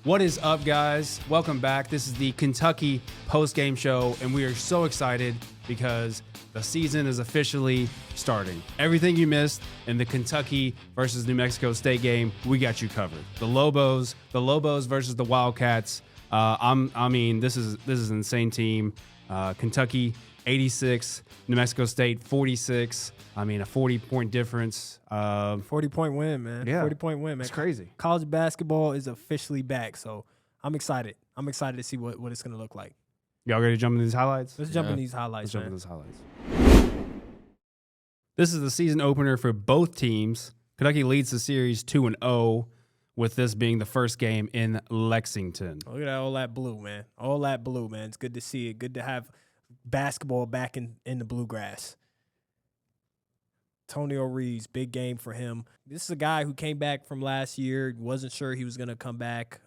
What is up, guys? Welcome back. This is the Kentucky Postgame Show, and we are so excited because the season is officially starting. Everything you missed in the Kentucky versus New Mexico State game, we got you covered. The Lobos versus the Wildcats. This is an insane team. Kentucky 86, New Mexico State 46. A 40-point difference. 40-point win, man. Yeah, 40-point win, man. It's crazy. College basketball is officially back, so I'm excited. I'm excited to see what it's going to look like. Y'all ready to jump into these highlights? Let's jump into these highlights, Let's jump into these highlights. This is the season opener for both teams. Kentucky leads the series 2-0, with this being the first game in Lexington. Look at all that blue, man. All that blue, man. It's good to see it. Good to have basketball back in the bluegrass. Antonio Reeves, big game for him. This is a guy who came back from last year, wasn't sure he was going to come back.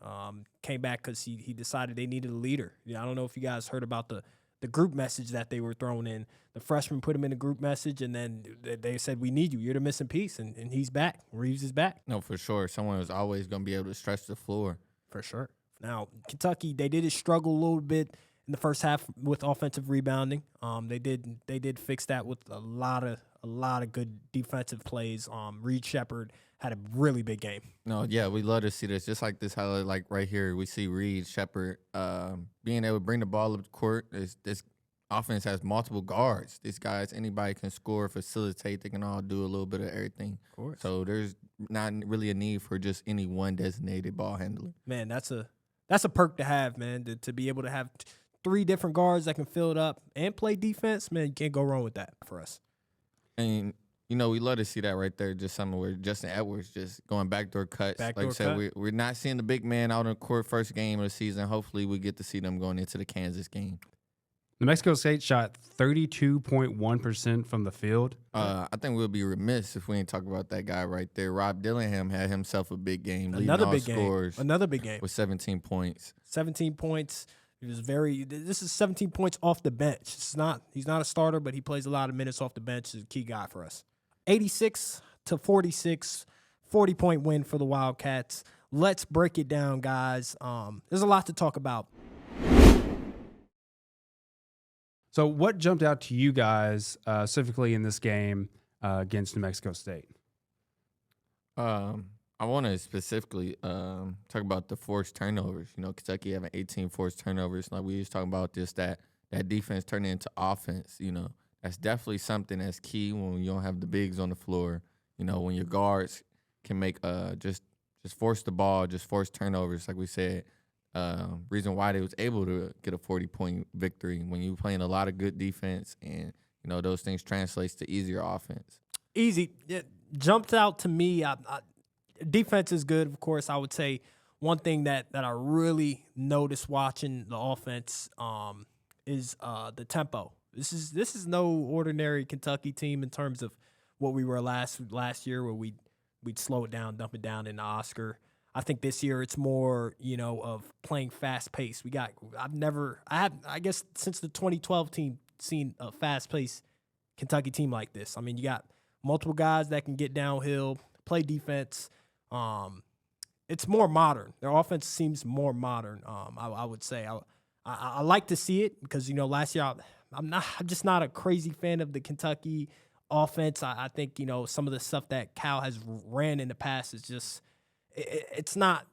Came back because he decided they needed a leader. I don't know if you guys heard about the group message that they were throwing in. The freshmen put him in a group message, and then they said, "We need you. You're the missing piece," and he's back. Reeves is back. No, for sure. Someone was always going to be able to stretch the floor. For sure. Now, Kentucky, they did struggle a little bit in the first half with offensive rebounding. They did fix that with a lot of good defensive plays. Reed Sheppard had a really big game. No, yeah, we love to see this. Just like this highlight, like right here, we see Reed Sheppard being able to bring the ball up the court. This offense has multiple guards. These guys, anybody can score, facilitate. They can all do a little bit of everything. Of course. So there's not really a need for just any one designated ball handler. Man, that's a perk to have, man, to be able to have three different guards that can fill it up and play defense. Man, you can't go wrong with that for us. And, we love to see that right there, just something where Justin Edwards just going backdoor cuts. Backdoor like I said, we're not seeing the big man out on the court first game of the season. Hopefully we get to see them going into the Kansas game. New Mexico State shot 32.1% from the field. I think we'll be remiss if we didn't talk about that guy right there. Robert Dillingham had himself a big game. Another big scores game. Another big game. With 17 points. 17 points. This is 17 points off the bench. He's not a starter, but he plays a lot of minutes off the bench. He's a key guy for us. 86-46, 40-point win for the Wildcats. Let's break it down, guys. There's a lot to talk about. So what jumped out to you guys specifically in this game against New Mexico State? I want to specifically talk about the forced turnovers. Kentucky having 18 forced turnovers. Like we was talking about this, that defense turning into offense. That's definitely something that's key when you don't have the bigs on the floor. When your guards can make just force the ball, just force turnovers, like we said. Reason why they was able to get a 40-point victory when you playing a lot of good defense, and those things translates to easier offense. Easy. It jumped out to me. Defense is good, of course. I would say one thing that I really noticed watching the offense is the tempo. This is no ordinary Kentucky team in terms of what we were last year, where we'd slow it down, dump it down in the Oscar. I think this year it's more, of playing fast pace. I guess since the 2012 team, seen a fast paced Kentucky team like this. You got multiple guys that can get downhill, play defense. It's more modern. Their offense seems more modern. I would say I like to see it because last year I'm just not a crazy fan of the Kentucky offense. I think some of the stuff that Cal has ran in the past is just it's not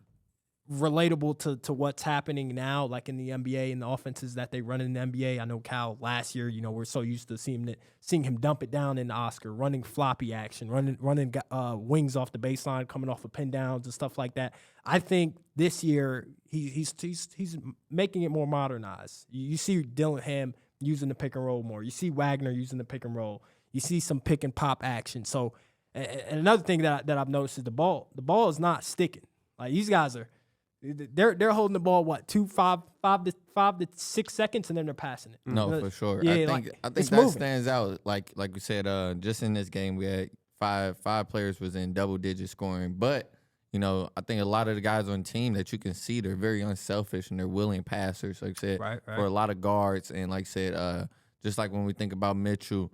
relatable to what's happening now, like in the NBA and the offenses that they run in the NBA. I know Cal last year, we're so used to seeing him dump it down in the Oscar, running floppy action, running wings off the baseline, coming off of pin downs and stuff like that. I think this year he's making it more modernized. You see Dillingham using the pick and roll more. You see Wagner using the pick and roll. You see some pick and pop action. So, and another thing that I've noticed is the ball is not sticking. Like these guys they're holding the ball 5 to 6 seconds, and then they're passing it. No, for sure. Yeah, I think that moving. stands out. Like we said, just in this game we had five players was in double digit scoring. But I think a lot of the guys on the team that you can see, they're very unselfish and they're willing passers. Like I said, right. for a lot of guards, and like I said, just like when we think about Mitchell,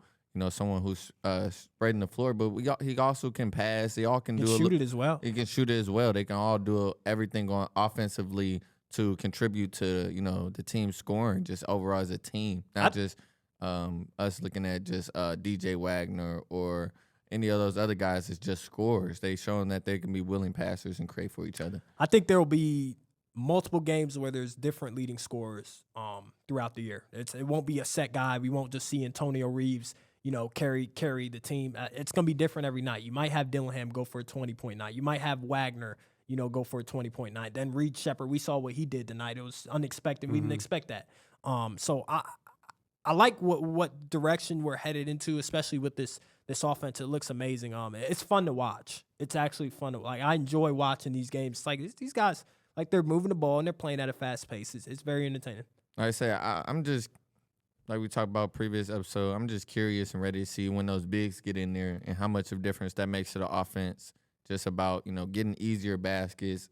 someone who's spreading the floor, but he also can pass. They all can do shoot it as well. He can shoot it as well. They can all do everything on offensively to contribute to the team scoring just overall as a team, not just us looking at just DJ Wagner or any of those other guys as just scorers. They showing that they can be willing passers and create for each other. I think there will be multiple games where there's different leading scorers throughout the year. It won't be a set guy. We won't just see Antonio Reeves, carry the team. It's going to be different every night. You might have Dillingham go for a 20-point night. You might have Wagner, go for a 20-point night. Then Reed Sheppard, we saw what he did tonight. It was unexpected. We didn't expect that. So I like what direction we're headed into, especially with this offense. It looks amazing. It's fun to watch. It's actually fun to I enjoy watching these games. It's like these guys, like, they're moving the ball and they're playing at a fast pace. It's very entertaining. Like I say, I'm just, like we talked about previous episode, I'm just curious and ready to see when those bigs get in there and how much of a difference that makes to the offense. Just about, getting easier baskets,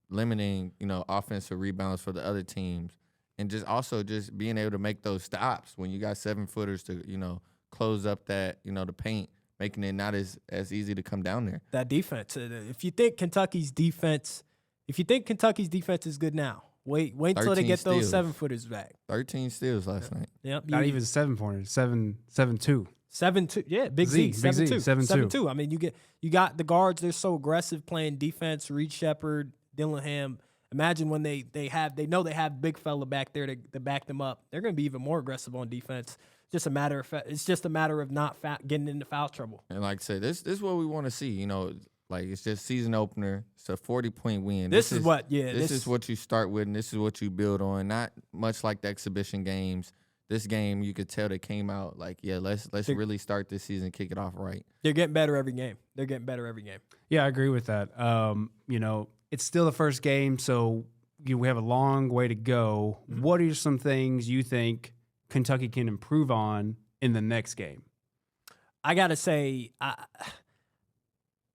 limiting, offensive rebounds for the other teams, and just also just being able to make those stops when you got 7-footers to, close up that, the paint, making it not as easy to come down there. That defense. If you think Kentucky's defense is good now, wait until they get those 7-footers back. 13 steals last night. Yep. Not even 7-pointers. 7-2. 7-2. Yeah, Big Z. 7-2. 7-2. 7-2. I mean, you got the guards. They're so aggressive playing defense. Reed Sheppard, Dillingham. Imagine when they know they have big fella back there to back them up. They're going to be even more aggressive on defense. It's just a matter of not getting into foul trouble. And like I said, this is what we want to see. Like, it's just season opener. It's a 40-point win. This is what you start with, and this is what you build on. Not much like the exhibition games. This game, you could tell they came out like, let's really start this season, kick it off right. They're getting better every game. Yeah, I agree with that. It's still the first game, so we have a long way to go. Mm-hmm. What are some things you think Kentucky can improve on in the next game? I got to say, I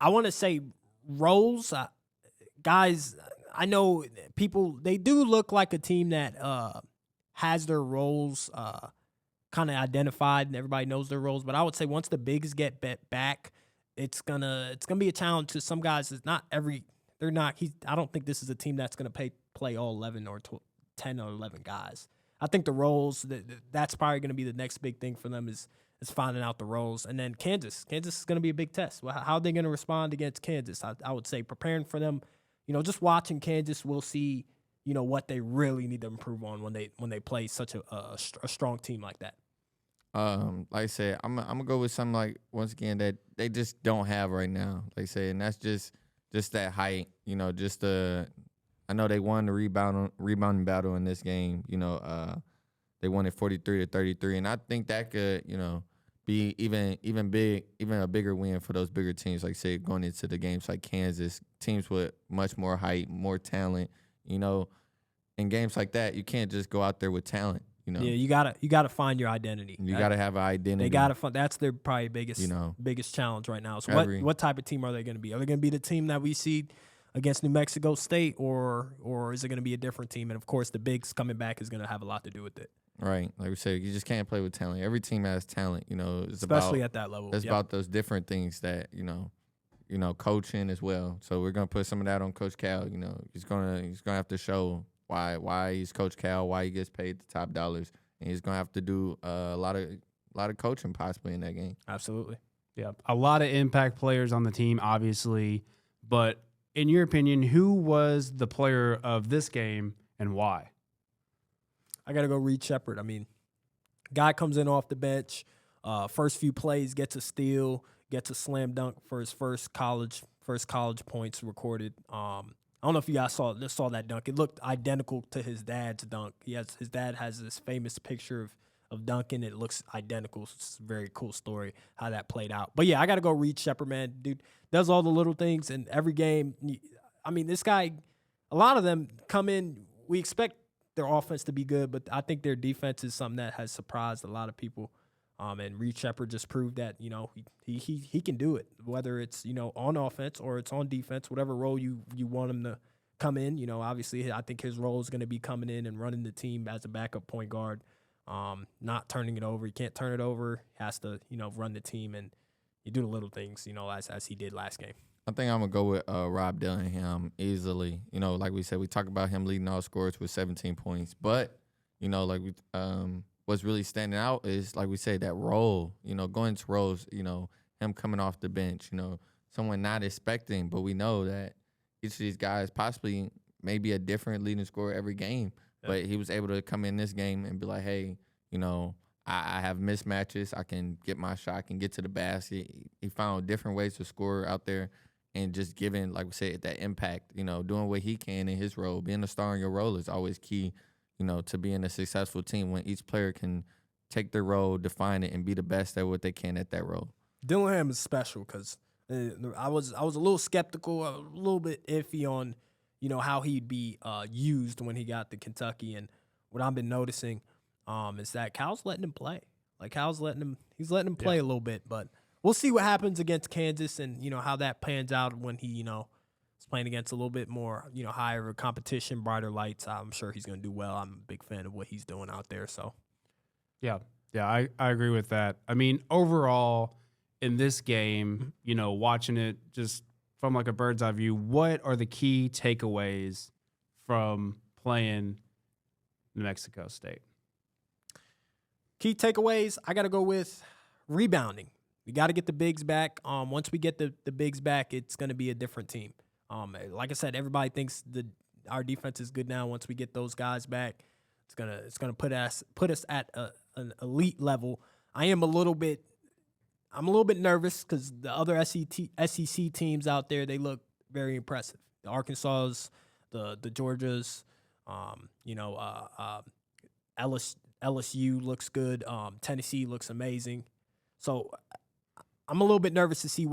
want to say roles. Guys, I know people, they do look like a team that has their roles kind of identified and everybody knows their roles. But I would say once the bigs get back, it's gonna be a challenge to some guys. I don't think this is a team that's going to play all 11 or 10 or 11 guys. I think the roles, that's probably going to be the next big thing for them is finding out the roles. And then Kansas is going to be a big test. How are they going to respond against Kansas? I would say preparing for them, just watching Kansas, we'll see, what they really need to improve on when they play such a strong team like that. Like I said, I'm going to go with something like, once again, that they just don't have right now. Like I said, and that's just that height, I know they won the rebounding battle in this game. They won it 43-33, and I think that could, be even a bigger win for those bigger teams. Like say going into the games like Kansas, teams with much more height, more talent. In games like that, you can't just go out there with talent. Yeah, you gotta find your identity. You gotta have an identity. They gotta find. That's their probably biggest challenge right now. So what type of team are they going to be? Are they going to be the team that we see against New Mexico State, or is it going to be a different team? And of course, the bigs coming back is going to have a lot to do with it. Right, like we said, you just can't play with talent. Every team has talent. Especially at that level. It's about those different things that coaching as well. So we're gonna put some of that on Coach Cal. He's gonna have to show why he's Coach Cal, why he gets paid the top dollars, and he's gonna have to do a lot of coaching possibly in that game. Absolutely. Yeah, a lot of impact players on the team, obviously. But in your opinion, who was the player of this game and why? I got to go Reed Sheppard. I mean, guy comes in off the bench, first few plays, gets a steal, gets a slam dunk for his first college points recorded. I don't know if you guys saw that dunk. It looked identical to his dad's dunk. His dad has this famous picture of dunking. It looks identical. It's a very cool story how that played out. But yeah, I got to go Reed Sheppard, man. Dude does all the little things in every game. I mean, this guy, a lot of them come in, we expect their offense to be good, but I think their defense is something that has surprised a lot of people. And Reed Sheppard just proved that, he can do it, whether it's, on offense or it's on defense, whatever role you want him to come in. Obviously, I think his role is going to be coming in and running the team as a backup point guard. not turning it over. He can't turn it over. He has to, run the team, and you do the little things, as he did last game. I think I'm going to go with Rob Dillingham easily. Like we said, we talk about him leading all scorers with 17 points. But, what's really standing out is, like we say, that role, going to roles, him coming off the bench, someone not expecting, but we know that each of these guys possibly may be a different leading scorer every game. Yeah. But he was able to come in this game and be like, hey, I have mismatches. I can get my shot. I can get to the basket. He found different ways to score out there and just giving, like we said, that impact, doing what he can in his role. Being a star in your role is always key, to being a successful team when each player can take their role, define it, and be the best at what they can at that role. Dillingham is special because I was a little skeptical, a little bit iffy on, how he'd be used when he got to Kentucky. And what I've been noticing is that Cal's letting him play. Like, he's letting him play a little bit. But we'll see what happens against Kansas and, how that pans out when he, is playing against a little bit more, higher competition, brighter lights. I'm sure he's going to do well. I'm a big fan of what he's doing out there. So, yeah, I agree with that. I mean, overall, in this game, watching it just from like a bird's eye view, what are the key takeaways from playing New Mexico State? Key takeaways, I got to go with rebounding. We got to get the bigs back. Once we get the bigs back, it's going to be a different team. Like I said, everybody thinks our defense is good now. Once we get those guys back, it's gonna put us at an elite level. I'm a little bit nervous because the other SEC teams out there, they look very impressive. The Arkansas, the Georgias, LSU looks good. Tennessee looks amazing. So I'm a little bit nervous to see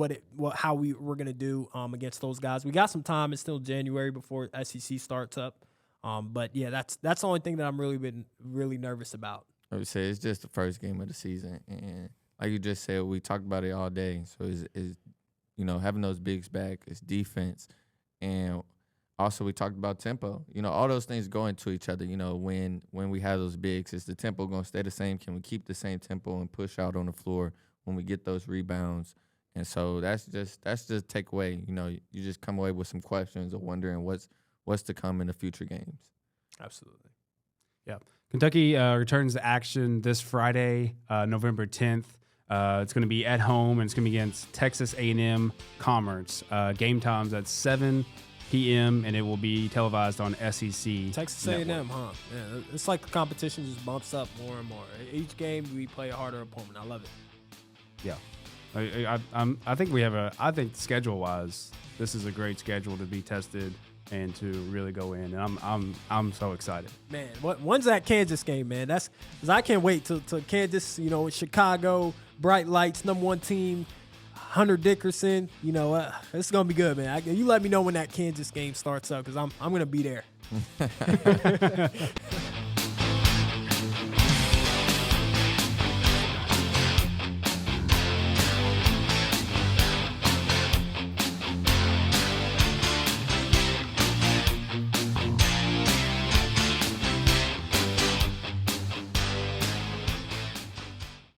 how we're gonna do against those guys. We got some time. It's still January before SEC starts up. But yeah, that's the only thing that I'm really nervous about. I would say it's just the first game of the season, and like you just said, we talked about it all day. So is having those bigs back, it's defense, and also we talked about tempo. All those things go into each other. When we have those bigs, is the tempo going to stay the same? Can we keep the same tempo and push out on the floor when we get those rebounds? And so that's just takeaway. You just come away with some questions of wondering what's to come in the future games. Absolutely. Yeah. Kentucky returns to action this Friday, November 10th. It's going to be at home, and it's going to be against Texas A&M Commerce. Game time's at 7 p.m., and it will be televised on SEC Texas Network. A&M, huh? Yeah, it's like the competition just bumps up more and more. Each game, we play a harder opponent. I love it. Yeah. I think schedule-wise, this is a great schedule to be tested and to really go in. And I'm so excited. Man, when's that Kansas game, man? Because I can't wait till Kansas, Chicago, bright lights, number one team, Hunter Dickerson. It's going to be good, man. You let me know when that Kansas game starts up because I'm going to be there.